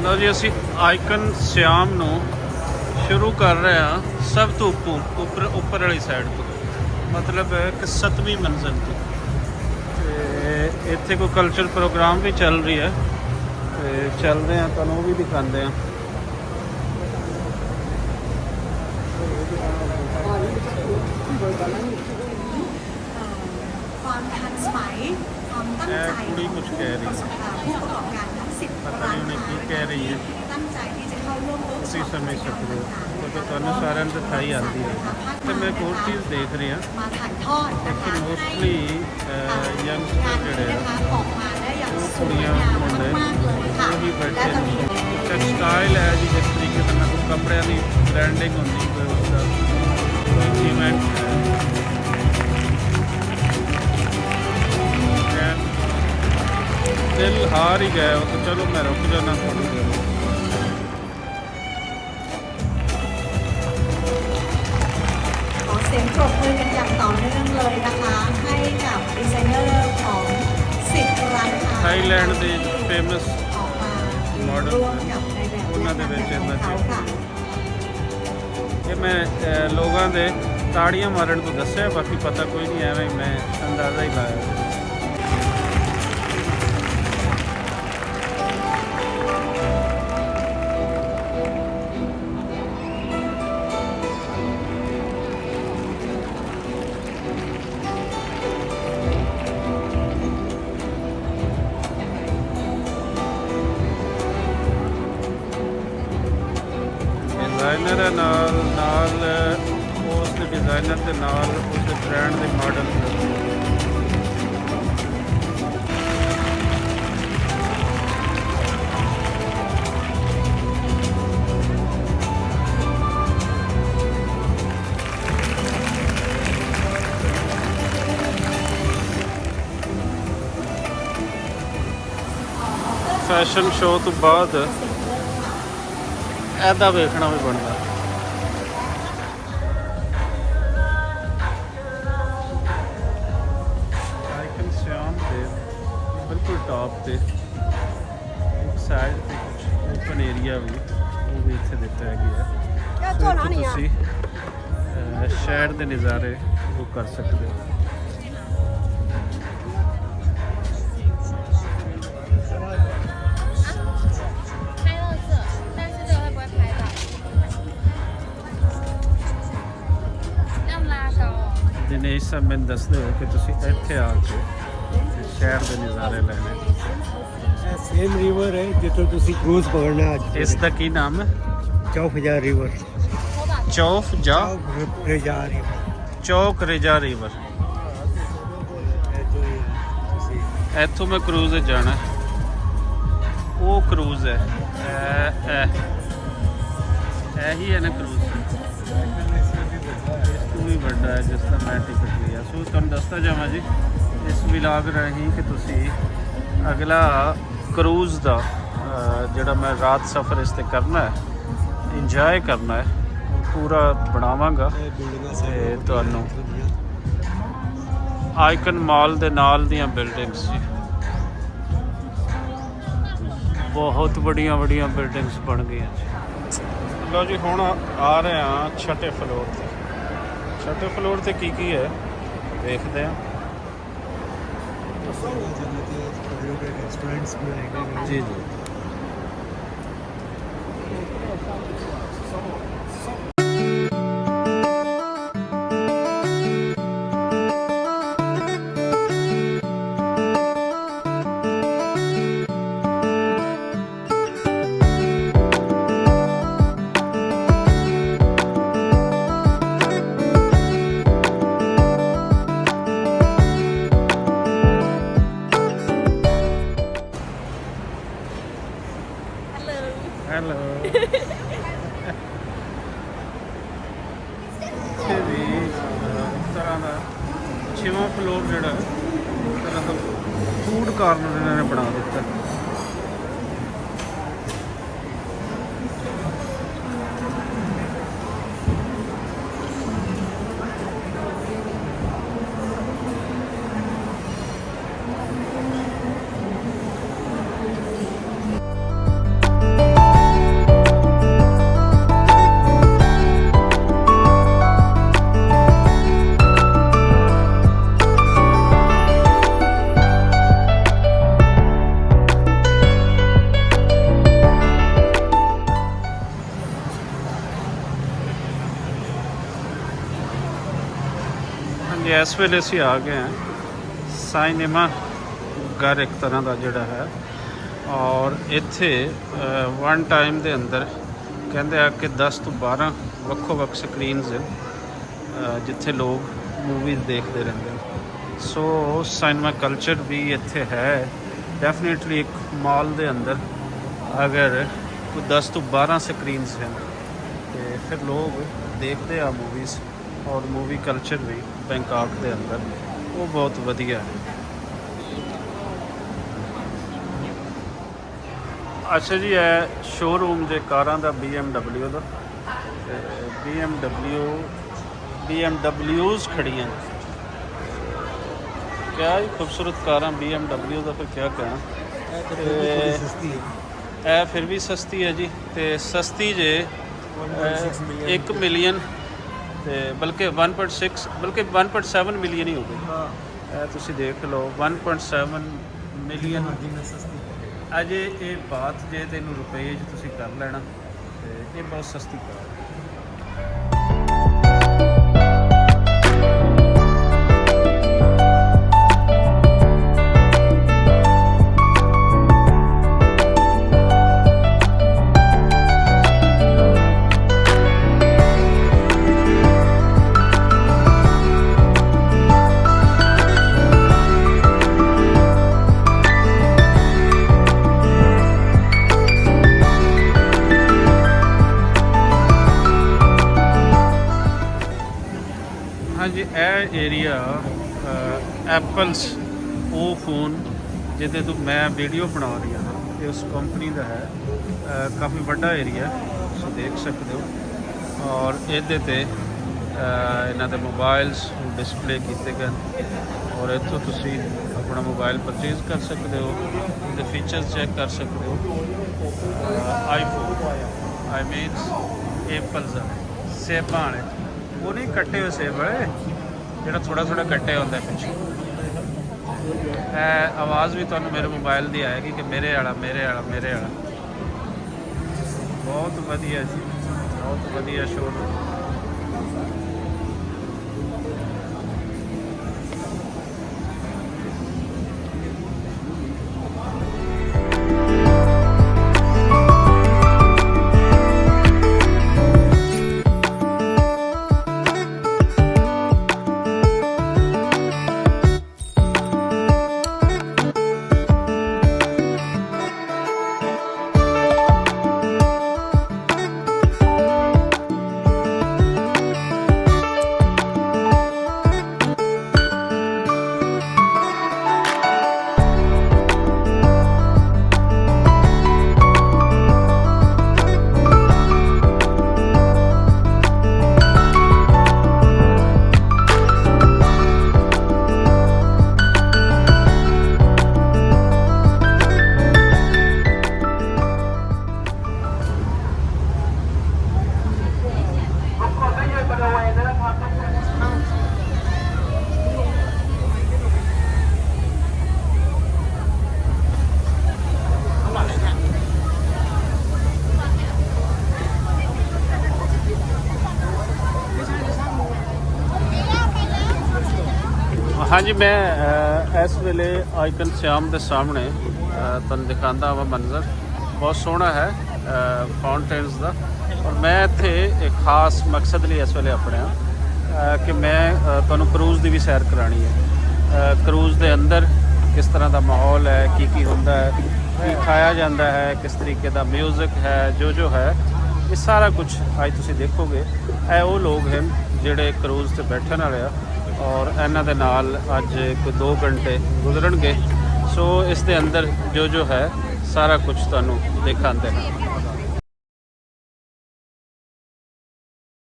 ਲਓ ਜੀ, ਅਸੀਂ ਆਈਕਨ ਸਿਆਮ ਨੂੰ ਸ਼ੁਰੂ ਕਰ ਰਹੇ ਹਾਂ ਸਭ ਤੋਂ ਉੱਪਰ ਵਾਲੀ ਸਾਈਡ ਤੋਂ, ਮਤਲਬ ਕਿ 7ਵੀਂ ਮੰਜ਼ਿਲ ਤੋਂ। ਤੇ ਇੱਥੇ ਕੋਈ ਕਲਚਰ ਪ੍ਰੋਗਰਾਮ ਵੀ ਚੱਲ ਰਹੀ ਹੈ, ਤੇ ਚੱਲਦੇ ਹਾਂ, ਤੁਹਾਨੂੰ ਉਹ ਵੀ ਦਿਖਾਉਂਦੇ ਹਾਂ। ਕੁੜੀ ਕੁਝ ਕਹਿ ਰਹੀ ਹੈ, ਪਤਾ ਨਹੀਂ ਉਹਨੇ ਕੀ ਕਹਿ ਰਹੀ ਹੈ, ਤੁਸੀਂ ਸਮਝ ਸਕਦੇ ਹੋ, ਕਿਉਂਕਿ ਤੁਹਾਨੂੰ ਸਾਰਿਆਂ ਨੂੰ ਦਿਖਾਈ ਆਉਂਦੀ ਹੈ। ਤੇ ਮੈਂ ਇੱਕ ਹੋਰ ਚੀਜ਼ ਦੇਖ ਰਿਹਾ ਕਿ ਮੋਸਟਲੀ ਯੰਗਸਟਰ ਜਿਹੜੇ ਆ ਉਹ ਕੁੜੀਆਂ ਮੁੰਡੇ ਉਹੀ ਬੈਠੇ ਨੇ। ਇੱਕ ਸਟਾਈਲ ਹੈ ਜੀ, ਜਿਸ ਤਰੀਕੇ ਨਾਲ ਕੋਈ ਕੱਪੜਿਆਂ ਦੀ ਬ੍ਰਾਂਡਿੰਗ ਹੁੰਦੀ, ਕੋਈ ਉਸਦਾ ਕੋਈ ਇਵੈਂਟ ਹੈ। ਦਿਲ ਹਾਰ ਹੀ ਗया तो चलो मैं रुक जाना थोड़ी देर।ขอเสียงปรบมือกันอย่างต่อเนื่องเลยนะคะให้กับดีไซเนอร์ของ10ร้านค้า थाईलैंड ਦੇ ਫੇਮਸ ออกมา ਮਾਡਲ ร่วมกับในแบบ ਉਹਨਾਂ ਦੇ ਵਿੱਚ ਇਹਨਾਂเขาค่ะ ਇਹ ਮੈਂ ਲੋਕਾਂ ਦੇ ਤਾੜੀਆਂ ਮਾਰਨ ਤੋਂ ਦੱਸਿਆ, ਬਾਕੀ ਪਤਾ ਕੋਈ ਨਹੀਂ, ਐਵੇਂ ਮੈਂ ਅੰਦਾਜ਼ਾ ਹੀ ਲਾਇਆ। डिजाइनर है नाल उस डिजाइनर के नाल उस ब्रांड के मॉडल फैशन शो तो बाद ऐदा वेखना भी बनता। आइकन सियाम के बिल्कुल टॉप पे एक साइड पे कुछ ओपन एरिया भी वो भी इतने दिता है। तुसी शहर के नज़ारे वो कर सकते हो। दिनेश साहब मैंने दसते हो कि तुसी इत्थे आके शहर के नज़ारे लेने। सेम रिवर है जितो तुसी क्रूज पकड़ना। इसका की नाम है? चौक रिवर। चौक रेजा रिवर। इथों मैं क्रूज जाना, वो क्रूज है यही है ना क्रूज, भी बड़ा है जिसका मैं टिकट लिया। सो तुम दसता जावा जी इस विलाग राही कि तुसी अगला क्रूज़ का जोड़ा मैं रात सफ़र इस ते करना है, इंजॉय करना है, पूरा बनावांगा ते तुहानू आइकन मॉल दे नाल दियां बिल्डिंग्स जी, बहुत बड़िया बड़िया बिल्डिंग्स बन गई जी। लो जी हुण आ रहे हैं छठे फ्लोर ते। छठे फ्लोर ते की है देखते हैं जी जी। ਹੈਲੋ ਇੱਥੇ ਵੀ ਇਸ ਤਰ੍ਹਾਂ ਦਾ 6ਵਾਂ ਫਲੋਰ ਜਿਹੜਾ ਇਸ ਤਰ੍ਹਾਂ ਦਾ ਫੂਡ ਕਾਰਨਰ ਇਹਨਾਂ ਨੇ ਬਣਾ ਦਿੱਤਾ। ਇਸ ਵੇਲੇ ਅਸੀਂ ਆ ਗਏ ਹਾਂ ਸਾਈਨੇਮਾ ਘਰ ਇੱਕ ਤਰ੍ਹਾਂ ਦਾ ਜਿਹੜਾ ਹੈ, ਔਰ ਇੱਥੇ ਵਨ ਟਾਈਮ ਦੇ ਅੰਦਰ ਕਹਿੰਦੇ ਆ ਕਿ 10 ਤੋਂ 12 ਵੱਖੋ ਵੱਖ ਸਕਰੀਨਸ ਜਿੱਥੇ ਲੋਕ ਮੂਵੀਜ਼ ਦੇਖਦੇ ਰਹਿੰਦੇ ਨੇ। ਸੋ ਸਿਨੇਮਾ ਕਲਚਰ ਵੀ ਇੱਥੇ ਹੈ ਡੈਫੀਨੇਟਲੀ। ਇੱਕ ਮਾਲ ਦੇ ਅੰਦਰ ਅਗਰ ਕੋਈ 10 ਤੋਂ 12 ਸਕਰੀਨਸ ਹਨ ਤੇ ਫਿਰ ਲੋਕ ਦੇਖਦੇ ਆ ਮੂਵੀਜ਼, ਔਰ ਮੂਵੀ ਕਲਚਰ ਵੀ ਬੈਂਕਾਕ ਦੇ ਅੰਦਰ ਉਹ ਬਹੁਤ ਵਧੀਆ ਹੈ। ਅੱਛਾ ਜੀ, ਇਹ ਸ਼ੋਰੂਮ ਜੇ ਕਾਰਾਂ ਦਾ BMW ਦਾ, BMWs ਖੜੀਆਂ, ਕਿਆ ਹੀ ਖੂਬਸੂਰਤ ਕਾਰਾਂ BMW ਦਾ, ਫਿਰ ਕਿਆ ਕਹਾਂ। सस्ती है। ਇਹ ਫਿਰ ਵੀ ਸਸਤੀ ਹੈ ਜੀ, ਤੇ ਸਸਤੀ ਜੇ 1 ਮਿਲੀਅਨ ਤੇ ਬਲਕਿ 1.6 ਬਲਕਿ 1.7 ਮਿਲੀਅਨ ਹੀ ਹੋ ਗਈ। ਇਹ ਤੁਸੀਂ ਦੇਖ ਲਓ 1.7 ਮਿਲੀਅਨ ਅਜੇ ਇਹ ਬਾਤ ਜੇ ਤੈਨੂੰ ਰੁਪਏ 'ਚ ਤੁਸੀਂ ਕਰ ਲੈਣਾ ਤੇ ਇਹ ਬਹੁਤ ਸਸਤੀ ਕਾਰ ਹੈ। ਹਾਂਜੀ, ਇਹ ਏਰੀਆ ਐਪਲਸ ਉਹ ਫੋਨ ਜਿਹਦੇ ਤੋਂ ਮੈਂ ਵੀਡੀਓ ਬਣਾ ਰਹੀ ਹਾਂ ਇਹ ਉਸ ਕੰਪਨੀ ਦਾ ਹੈ। ਕਾਫੀ ਵੱਡਾ ਏਰੀਆ ਤੁਸੀਂ ਦੇਖ ਸਕਦੇ ਹੋ, ਔਰ ਇਹਦੇ ਤੇ ਇਹਨਾਂ ਦੇ ਮੋਬਾਈਲਸ ਡਿਸਪਲੇ ਕੀਤੇ ਗਏ, ਔਰ ਇੱਥੋਂ ਤੁਸੀਂ ਆਪਣਾ ਮੋਬਾਈਲ ਪਰਚੇਜ਼ ਕਰ ਸਕਦੇ ਹੋ, ਇਹਦੇ ਫੀਚਰਸ ਚੈੱਕ ਕਰ ਸਕਦੇ ਹੋ। ਆਈਫੋਨ ਆਈ ਮੀਨਸ ਐਪਲਸ ਸੇਬਾਂ ਵਾਲੇ, ਉਹ ਨਹੀਂ ਕੱਟੇ ਹੋਏ ਸੇਬ ਵਾਲੇ, ਜਿਹੜਾ ਥੋੜਾ ਕੱਟੇ ਹੁੰਦਾ ਪਿੱਛੇ। ਇਹ ਆਵਾਜ਼ ਵੀ ਤੁਹਾਨੂੰ ਮੇਰੇ ਮੋਬਾਈਲ ਦੀ ਆਏਗੀ ਕਿ ਮੇਰੇ ਵਾਲਾ ਮੇਰੇ ਵਾਲਾ ਮੇਰੇ ਵਾਲਾ। ਬਹੁਤ ਵਧੀਆ ਜੀ, ਬਹੁਤ ਵਧੀਆ ਸ਼ੋਰੂਮ। ਹਾਂਜੀ, ਮੈਂ ਇਸ ਵੇਲੇ ਆਈਕਨ ਸਿਆਮ ਦੇ ਸਾਹਮਣੇ ਤੁਹਾਨੂੰ ਦਿਖਾਉਂਦਾ ਹਾਂ ਮੰਜ਼ਰ। ਬਹੁਤ ਸੋਹਣਾ ਹੈ ਫਾਊਂਟੇਨਸ ਦਾ, ਔਰ ਮੈਂ ਇੱਥੇ ਇੱਕ ਖਾਸ ਮਕਸਦ ਲਈ ਇਸ ਵੇਲੇ ਆਪਣੇ ਕਿ ਮੈਂ ਤੁਹਾਨੂੰ ਕਰੂਜ਼ ਦੀ ਵੀ ਸੈਰ ਕਰਾਉਣੀ ਹੈ। ਕਰੂਜ਼ ਦੇ ਅੰਦਰ ਕਿਸ ਤਰ੍ਹਾਂ ਦਾ ਮਾਹੌਲ ਹੈ, ਕੀ ਹੁੰਦਾ ਹੈ, ਕੀ ਖਾਇਆ ਜਾਂਦਾ ਹੈ, ਕਿਸ ਤਰੀਕੇ ਦਾ ਮਿਊਜ਼ਿਕ ਹੈ, ਜੋ ਹੈ ਇਹ ਸਾਰਾ ਕੁਝ ਅੱਜ ਤੁਸੀਂ ਦੇਖੋਗੇ। ਇਹ ਉਹ ਲੋਕ ਹਨ ਜਿਹੜੇ ਕਰੂਜ਼ ਤੇ ਬੈਠਣ ਵਾਲੇ ਆ, ਔਰ ਇਹਨਾਂ ਦੇ ਨਾਲ ਅੱਜ ਕੋਈ 2 ਘੰਟੇ ਗੁਜ਼ਰਨਗੇ। ਸੋ ਇਸ ਦੇ ਅੰਦਰ ਜੋ ਹੈ ਸਾਰਾ ਕੁਝ ਤੁਹਾਨੂੰ ਦਿਖਾਉਂਦੇ ਨੇ।